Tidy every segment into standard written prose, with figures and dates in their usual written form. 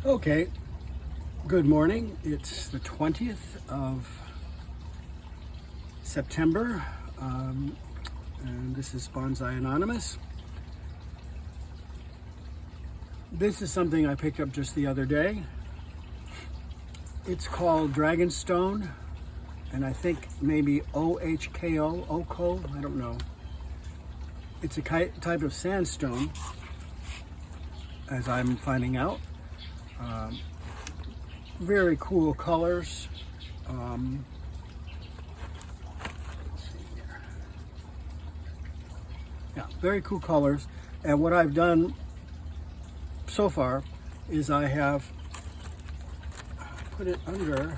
Okay, good morning. It's the 20th of September, and this is Bonsai Anonymous. This is something I picked up just the other day. It's called dragonstone, and I think maybe ohko, I don't know. It's a type of sandstone, as I'm finding out. Very cool colors. Let's see here. Yeah, very cool colors. And what I've done so far is I have put it under,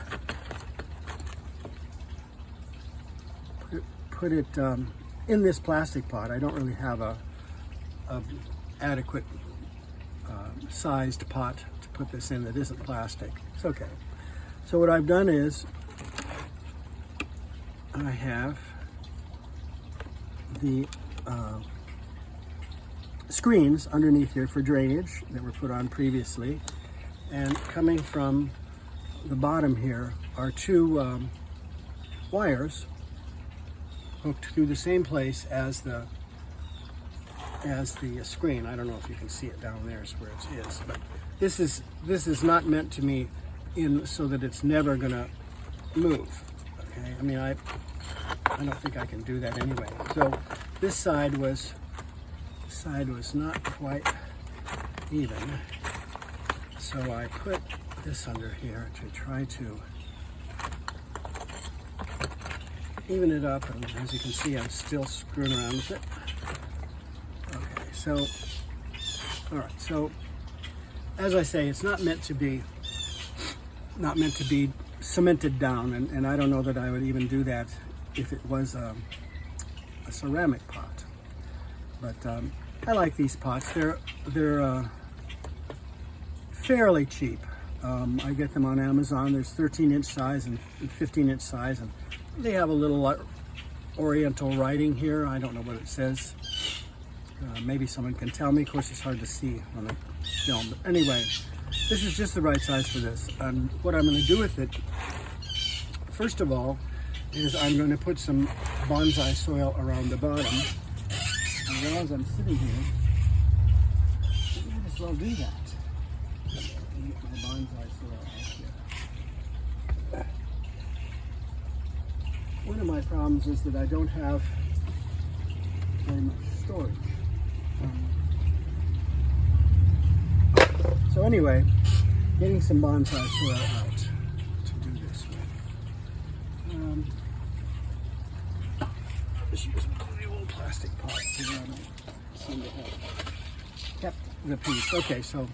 put it in this plastic pot. I don't really have a adequate sized pot to put this in that isn't plastic. It's okay. So what I've done is I have the screens underneath here for drainage that were put on previously, and coming from the bottom here are two wires hooked through the same place as the screen. I don't know if you can see it down there is where it is, but this is not meant to be in so that it's never gonna move. Okay, I mean I don't think I can do that anyway. So this side was not quite even, so I put this under here to try to even it up, and as you can see I'm still screwing around with it. Okay, so all right, so as I say, it's not meant to be cemented down, and I don't know that I would even do that if it was a ceramic pot. But I like these pots. They're fairly cheap. I get them on Amazon. There's 13-inch size and 15-inch size, and they have a little Oriental writing here. I don't know what it says. Maybe someone can tell me. Of course, it's hard to see on the film. But anyway, this is just the right size for this. And what I'm going to do with it, first of all, is I'm going to put some bonsai soil around the bottom. And as I'm sitting here, I might as well do that. Get my bonsai soil out here. One of my problems is that I don't have very much storage. So anyway, getting some bonsai soil out to do this with. Just use the old plastic pot to seem to have kept the piece. Okay, so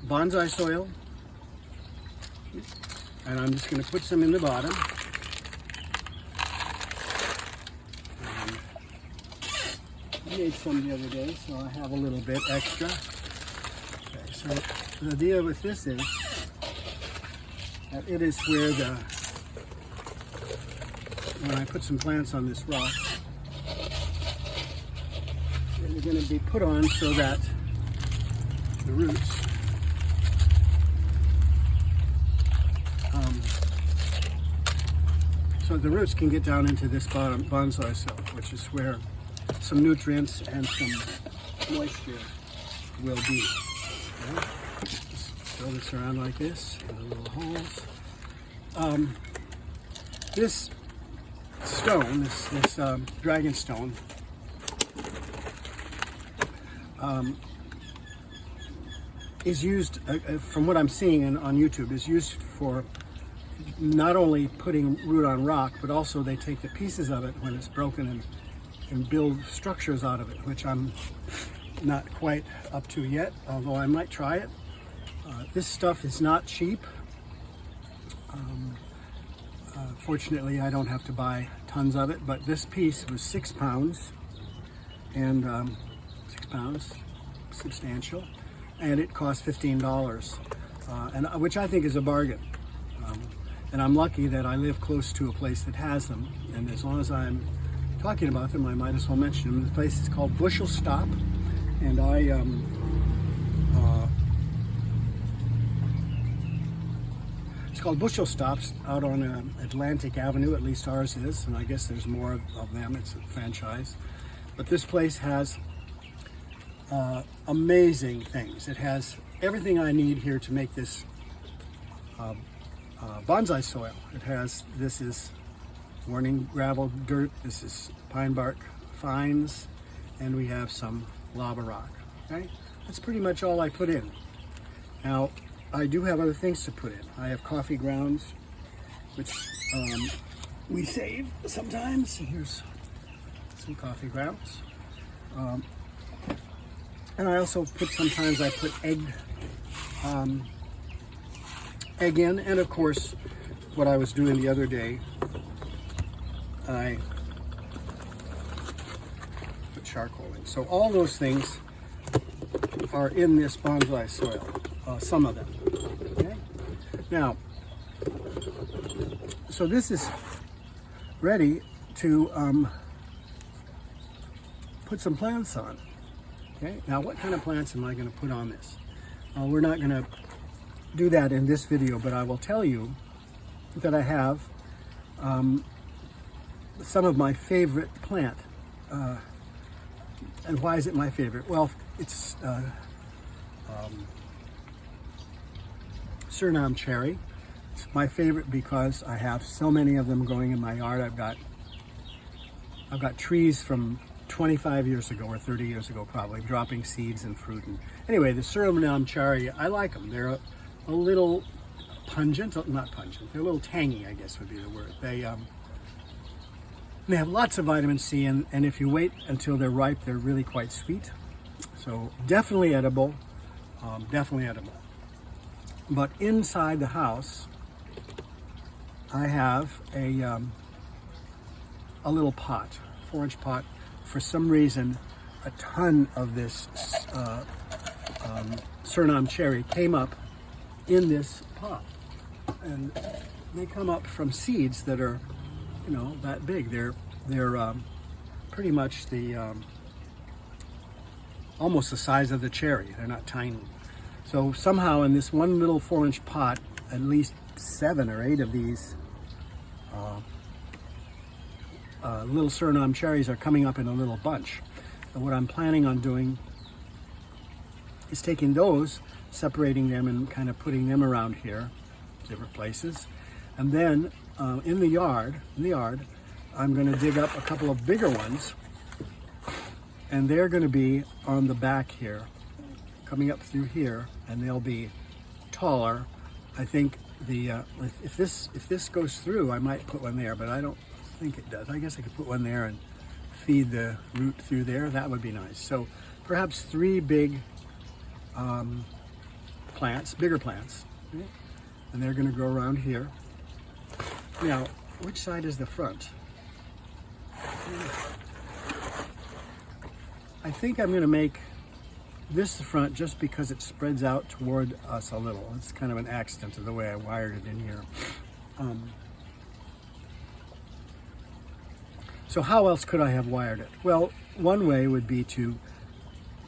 bonsai soil, and I'm just going to put some in the bottom. I made some the other day, so I have a little bit extra. Okay, so the deal with this is that it is where when I put some plants on this rock, they're going to be put on so that the roots can get down into this bottom bonsai soil, which is where some nutrients and some moisture will be. Okay? Just throw this around like this in the little holes. This stone, this dragon stone, is used, from what I'm seeing on YouTube, is used for not only putting root on rock, but also they take the pieces of it when it's broken and build structures out of it, which I'm not quite up to yet, although I might try it. This stuff is not cheap. Fortunately, I don't have to buy tons of it, but this piece was 6 pounds, and 6 pounds, substantial, and it cost $15, and which I think is a bargain. And I'm lucky that I live close to a place that has them, and as long as I'm talking about them, I might as well mention them. The place is called Bushel Stop, and I It's called Bushel Stops out on Atlantic Avenue, at least ours is, and I guess there's more of them. It's a franchise. But this place has amazing things. It has everything I need here to make this bonsai soil. It has, this is Warning gravel dirt, this is pine bark fines, and we have some lava rock. Okay, that's pretty much all I put in. Now, I do have other things to put in. I have coffee grounds, which we save sometimes. Here's some coffee grounds. And I also put, sometimes I put egg in, and of course, what I was doing the other day, I put charcoal in. So all those things are in this bonsai soil, some of them. Okay? Now, so this is ready to put some plants on. Okay? Now, what kind of plants am I going to put on this? We're not going to do that in this video, but I will tell you that I have some of my favorite plant. And why is it my favorite? Well, it's surinam cherry. It's my favorite because I have so many of them growing in my yard. I've got trees from 25 years ago or 30 years ago probably, dropping seeds and fruit. And anyway, the surinam cherry, I like them. They're a little pungent, not pungent, they're a little tangy, I guess would be the word. They have lots of vitamin C, and if you wait until they're ripe, they're really quite sweet. So definitely edible, definitely edible. But inside the house, I have a little pot, 4-inch pot. For some reason, a ton of this surinam cherry came up in this pot. And they come up from seeds that are, you know, that big. They're pretty much the almost the size of the cherry. They're not tiny. So somehow in this one little 4-inch pot, at least 7 or 8 of these little surinam cherries are coming up in a little bunch. And what I'm planning on doing is taking those, separating them, and kind of putting them around here, different places, and then in the yard, I'm going to dig up a couple of bigger ones, and they're going to be on the back here, coming up through here, and they'll be taller. I think the if this goes through, I might put one there, but I don't think it does. I guess I could put one there and feed the root through there. That would be nice. So perhaps 3 big plants, bigger plants, okay? And they're going to grow around here. Now, which side is the front? I think I'm going to make this the front just because it spreads out toward us a little. It's kind of an accident of the way I wired it in here. So how else could I have wired it? Well, one way would be to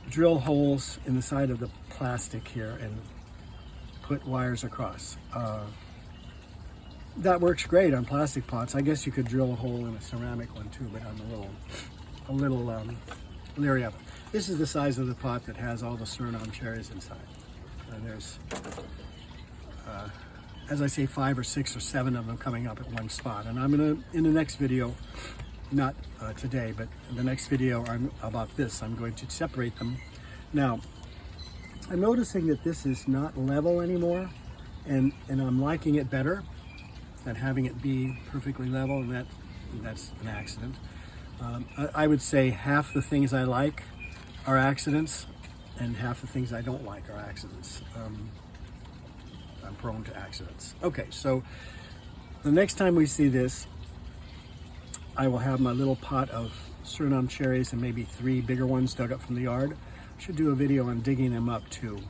drill holes in the side of the plastic here and put wires across. That works great on plastic pots. I guess you could drill a hole in a ceramic one too, but I'm a little leery of it. This is the size of the pot that has all the surinam cherries inside. And there's, as I say, 5 or 6 or 7 of them coming up at one spot. And I'm gonna, in the next video, not today, but in the next video about this, I'm going to separate them. Now, I'm noticing that this is not level anymore, and I'm liking it better than having it be perfectly level, and that's an accident. I would say half the things I like are accidents, and half the things I don't like are accidents. I'm prone to accidents. Okay, so the next time we see this, I will have my little pot of surinam cherries and maybe 3 bigger ones dug up from the yard. I should do a video on digging them up too,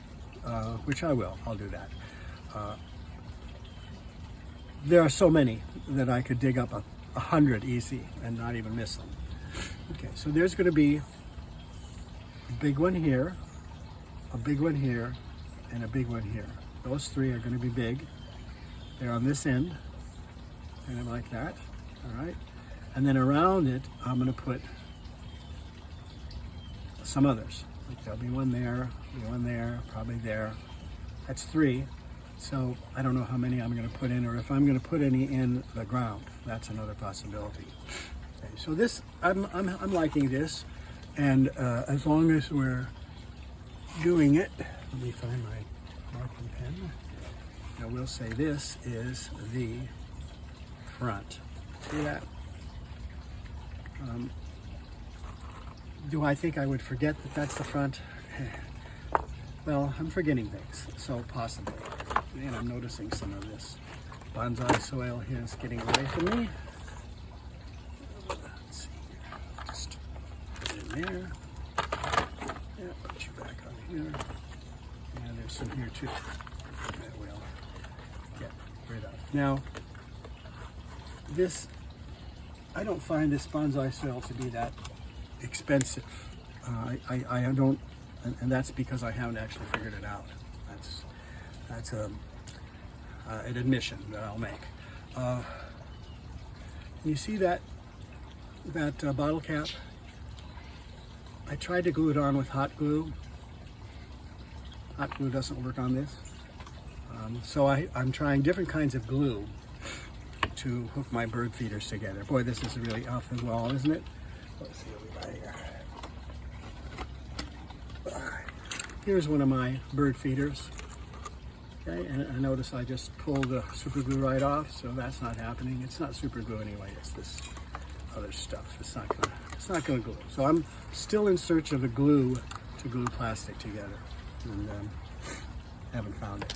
which I will. I'll do that. There are so many that I could dig up 100 easy and not even miss them. Okay, so there's going to be a big one here, a big one here, and a big one here. Those 3 are going to be big. They're on this end, kind of like that, all right? And then around it, I'm gonna put some others. Like there'll be one there, probably there. That's 3. So I don't know how many I'm gonna put in, or if I'm gonna put any in the ground. That's another possibility. Okay, so this, I'm liking this. And as long as we're doing it, let me find my marking pen. I will say this is the front. See that? Do I think I would forget that that's the front? Well, I'm forgetting things, so possibly. And I'm noticing some of this bonsai soil here is getting away from me. Let's see here. Just put it in there. Yeah, put you back on here. Yeah, there's some here too that we'll get rid of. Now, this, I don't find this bonsai soil to be that expensive. I don't, and that's because I haven't actually figured it out. That's an admission that I'll make. You see that bottle cap? I tried to glue it on with hot glue. Hot glue doesn't work on this. So I'm trying different kinds of glue to hook my bird feeders together. Boy, this is really off the wall, isn't it? Let's see what we got here. Here's one of my bird feeders. Okay, and I notice I just pulled the super glue right off, so that's not happening. It's not super glue anyway, it's this other stuff. It's not gonna glue. So I'm still in search of a glue to glue plastic together, and haven't found it.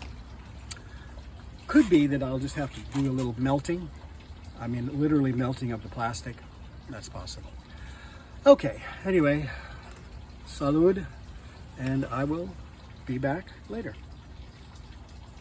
Could be that I'll just have to do a little melting. I mean, literally melting of the plastic. That's possible. Okay, anyway, salud, and I will be back later.